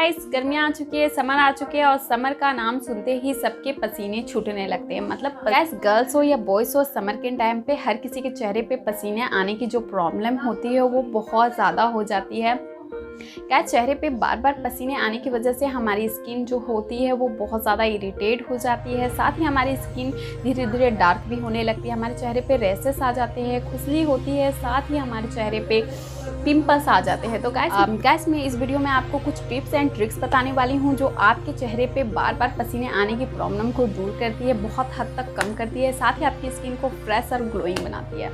Guys, गर्मियाँ आ चुकी है, समर आ चुके हैं और समर का नाम सुनते ही सबके पसीने छूटने लगते हैं। मतलब गाइस, गर्ल्स हो या बॉयज हो, समर के टाइम पे हर किसी के चेहरे पे पसीने आने की जो प्रॉब्लम होती है वो बहुत ज़्यादा हो जाती है। क्या चेहरे पे बार बार पसीने आने की वजह से हमारी स्किन जो होती है वो बहुत ज़्यादा इरिटेट हो जाती है। साथ ही हमारी स्किन धीरे धीरे डार्क भी होने लगती है, हमारे चेहरे पे रैसेस आ जाते हैं, खुजली होती है, साथ ही हमारे चेहरे पे पिंपल्स आ जाते हैं। तो गाइस मैं इस वीडियो में आपको कुछ टिप्स एंड ट्रिक्स बताने वाली हूँ जो आपके चेहरे पे बार बार पसीने आने की प्रॉब्लम को दूर करती है, बहुत हद तक कम करती है, साथ ही आपकी स्किन को फ्रेश और ग्लोइंग बनाती है।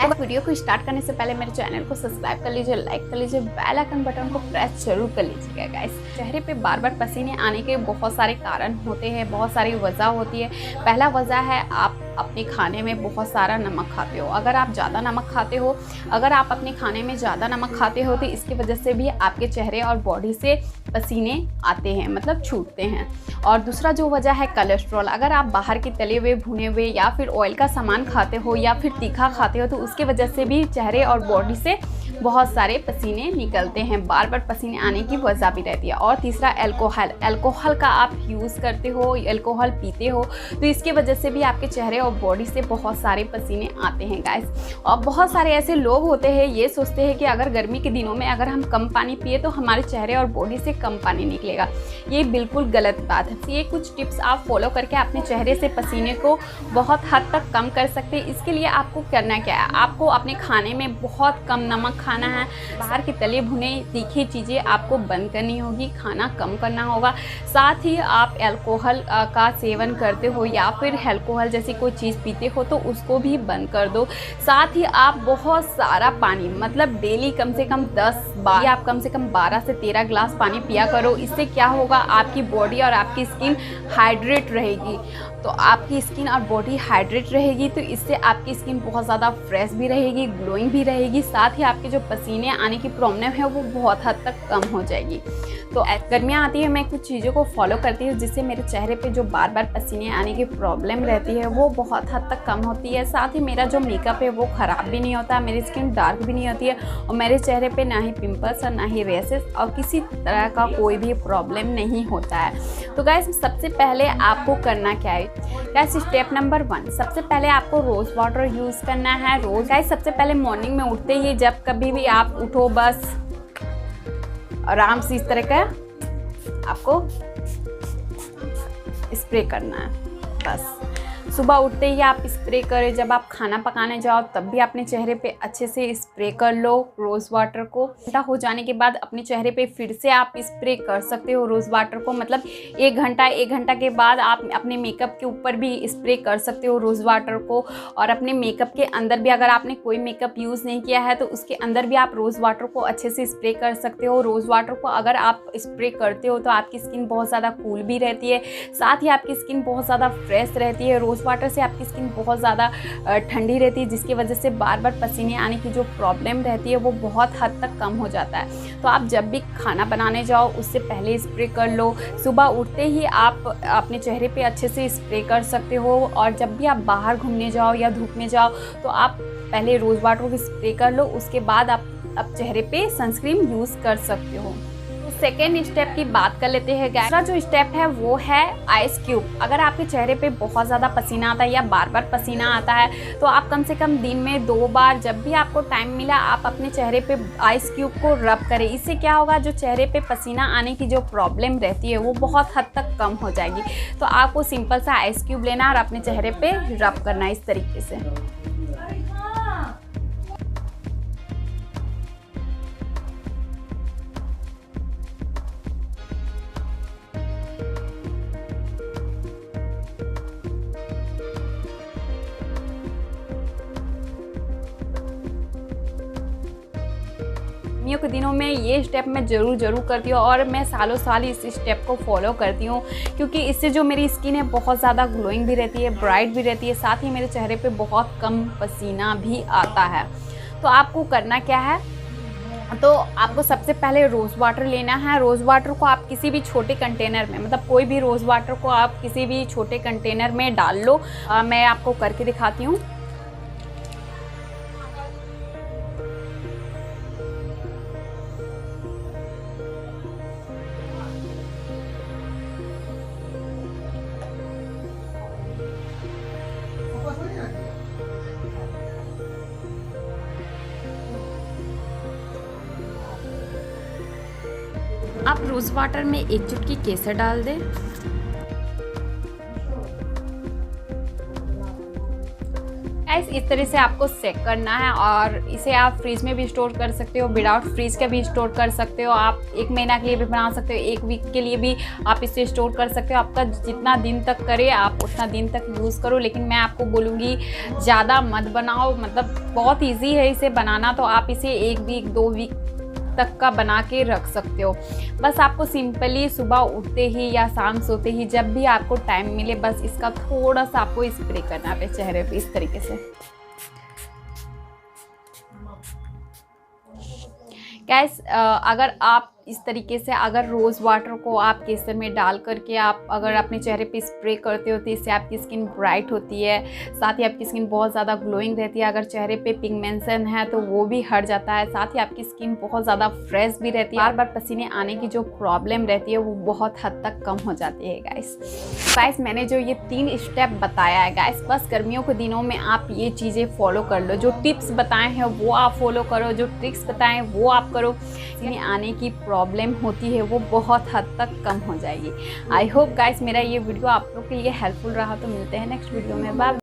तो वीडियो को स्टार्ट करने से पहले मेरे चैनल को सब्सक्राइब कर लीजिए, लाइक कर लीजिए, बेल आइकन बटन को प्रेस जरूर कर लीजिएगा। गाइस, चेहरे पे बार बार पसीने आने के बहुत सारे कारण होते हैं, बहुत सारी वजह होती है। पहला वजह है आप अपने खाने में बहुत सारा नमक खाते हो। अगर आप ज़्यादा नमक खाते हो, अगर आप अपने खाने में ज़्यादा नमक खाते हो तो इसकी वजह से भी आपके चेहरे और बॉडी से पसीने आते हैं, मतलब छूटते हैं। और दूसरा जो वजह है कोलेस्ट्रॉल। अगर आप बाहर के तले हुए, भुने हुए या फिर ऑयल का सामान खाते हो या फिर तीखा खाते हो तो उसके वजह से भी चेहरे और बॉडी से बहुत सारे पसीने निकलते हैं, बार बार पसीने आने की वजह भी रहती है। और तीसरा अल्कोहल का आप यूज़ करते हो, अल्कोहल पीते हो तो इसकी वजह से भी आपके चेहरे और बॉडी से बहुत सारे पसीने आते हैं गाइस। और बहुत सारे ऐसे लोग होते हैं, ये सोचते हैं कि अगर गर्मी के दिनों में अगर हम कम पानी पिए तो हमारे चेहरे और बॉडी से कम पानी निकलेगा। ये बिल्कुल गलत बात है। ये कुछ टिप्स आप फॉलो करके अपने चेहरे से पसीने को बहुत हद तक कम कर सकते हैं। इसके लिए आपको करना क्या है, आपको अपने खाने में बहुत कम नमक खाना है, बाहर के तले भुने तीखी चीज़ें आपको बंद करनी होगी, खाना कम करना होगा। साथ ही आप अल्कोहल का सेवन करते हो या फिर अल्कोहल जैसी कोई चीज़ पीते हो तो उसको भी बंद कर दो। साथ ही आप बहुत सारा पानी, मतलब डेली कम से कम 10 या आप कम से कम 12 से 13 ग्लास पानी पिया करो। इससे क्या होगा, आपकी बॉडी और आपकी स्किन हाइड्रेट रहेगी। तो आपकी स्किन और बॉडी हाइड्रेट रहेगी तो इससे आपकी स्किन बहुत ज़्यादा फ्रेश भी रहेगी, ग्लोइंग भी रहेगी। साथ ही आपके जो पसीने आने की प्रॉब्लम है वो बहुत हद तक कम हो जाएगी। तो गर्मियाँ आती है, मैं कुछ चीज़ों को फॉलो करती हूँ जिससे मेरे चेहरे पे जो बार बार पसीने आने की प्रॉब्लम रहती है वो बहुत हद तक कम होती है। साथ ही मेरा जो मेकअप है वो ख़राब भी नहीं होता, मेरी स्किन डार्क भी नहीं होती है और मेरे चेहरे पे ना ही पिंपल्स और ना ही रैसेस और किसी तरह का कोई भी प्रॉब्लम नहीं होता है। तो गाइस, सबसे पहले आपको करना क्या है गाइस, स्टेप नंबर 1, सबसे पहले आपको रोज़ वाटर यूज़ करना है। रोज़ गाइस, सबसे पहले मॉर्निंग में उठते ही जब कभी भी आप उठो, बस आराम से इस तरह का आपको स्प्रे करना है। बस सुबह उठते ही आप स्प्रे करें, जब आप खाना पकाने जाओ तब भी अपने चेहरे पे अच्छे से स्प्रे कर लो रोज़ वाटर को। ठंडा हो जाने के बाद अपने चेहरे पे फिर से आप स्प्रे कर सकते हो रोज़ वाटर को। मतलब 1 घंटा के बाद आप अपने मेकअप के ऊपर भी स्प्रे कर सकते हो रोज़ वाटर को। और अपने मेकअप के अंदर भी, अगर आपने कोई मेकअप यूज़ नहीं किया है तो उसके अंदर भी आप रोज़ वाटर को अच्छे से स्प्रे कर सकते हो। रोज़ वाटर को अगर आप स्प्रे करते हो तो आपकी स्किन बहुत ज़्यादा कूल भी रहती है, साथ ही आपकी स्किन बहुत ज़्यादा फ्रेश रहती है। रोज़ वाटर से आपकी स्किन बहुत ज़्यादा ठंडी रहती है जिसकी वजह से बार बार पसीने आने की जो प्रॉब्लम रहती है वो बहुत हद तक कम हो जाता है। तो आप जब भी खाना बनाने जाओ उससे पहले स्प्रे कर लो। सुबह उठते ही आप अपने चेहरे पे अच्छे से स्प्रे कर सकते हो। और जब भी आप बाहर घूमने जाओ या धूप में जाओ तो आप पहले रोज़ वाटर को स्प्रे कर लो, उसके बाद आप चेहरे पे सनस्क्रीन यूज़ कर सकते हो। सेकेंड स्टेप की बात कर लेते हैं गाइस। दूसरा जो स्टेप है वो है आइस क्यूब। अगर आपके चेहरे पे बहुत ज़्यादा पसीना आता है या बार बार पसीना आता है तो आप कम से कम दिन में 2 बार, जब भी आपको टाइम मिला, आप अपने चेहरे पे आइस क्यूब को रब करें। इससे क्या होगा, जो चेहरे पे पसीना आने की जो प्रॉब्लम रहती है वो बहुत हद तक कम हो जाएगी। तो आपको सिंपल सा आइस क्यूब लेना और अपने चेहरे पे रब करना इस तरीके से। गर्मियों के दिनों में ये स्टेप मैं ज़रूर करती हूँ और मैं सालों साल इस स्टेप को फॉलो करती हूँ क्योंकि इससे जो मेरी स्किन है बहुत ज़्यादा ग्लोइंग भी रहती है, ब्राइट भी रहती है, साथ ही मेरे चेहरे पे बहुत कम पसीना भी आता है। तो आपको करना क्या है, तो आपको सबसे पहले रोज़ वाटर लेना है। रोज़ वाटर को आप किसी भी छोटे कंटेनर में, मतलब कोई भी रोज़ वाटर को आप किसी भी छोटे कंटेनर में डाल लो। मैं आपको करके दिखाती हूँ। आप रोज़ वाटर में 1 चुटकी केसर डाल दें। गाइस इस तरह से आपको सेक करना है और इसे आप फ्रीज में भी स्टोर कर सकते हो, विदाउट फ्रीज का भी स्टोर कर सकते हो। आप 1 महीना के लिए भी बना सकते हो, 1 वीक के लिए भी आप इसे स्टोर कर सकते हो। आपका जितना दिन तक करे आप उतना दिन तक यूज़ करो, लेकिन मैं आपको बोलूँगी ज़्यादा मत बनाओ। मतलब बहुत ईजी है इसे बनाना, तो आप इसे 1 वीक 2 वीक तक का बना के रख सकते हो। बस आपको सिंपली सुबह उठते ही या शाम सोते ही जब भी आपको टाइम मिले, बस इसका थोड़ा सा आपको स्प्रे करना है चेहरे पे इस तरीके से। गाइस अगर आप इस तरीके से अगर रोज़ वाटर को आप केसर में डाल करके आप अगर अपने चेहरे पे स्प्रे करते हो तो इससे आपकी स्किन ब्राइट होती है, साथ ही आपकी स्किन बहुत ज़्यादा ग्लोइंग रहती है। अगर चेहरे पे पिगमेंशन है तो वो भी हट जाता है, साथ ही आपकी स्किन बहुत ज़्यादा फ्रेश भी रहती है। बार बार पसीने आने की जो प्रॉब्लम रहती है वो बहुत हद तक कम हो जाती है। गाइस मैंने जो ये 3 स्टेप बताया है गाइस, बस गर्मियों के दिनों में आप ये चीज़ें फॉलो कर लो। जो टिप्स बताए हैं वो आप फॉलो करो, जो ट्रिक्स बताए हैं वो आप करो। पसीने आने की प्रॉब्लम होती है वो बहुत हद तक कम हो जाएगी। आई होप गाइस मेरा ये वीडियो आप लोग के लिए हेल्पफुल रहा। तो मिलते हैं नेक्स्ट वीडियो में। बाय।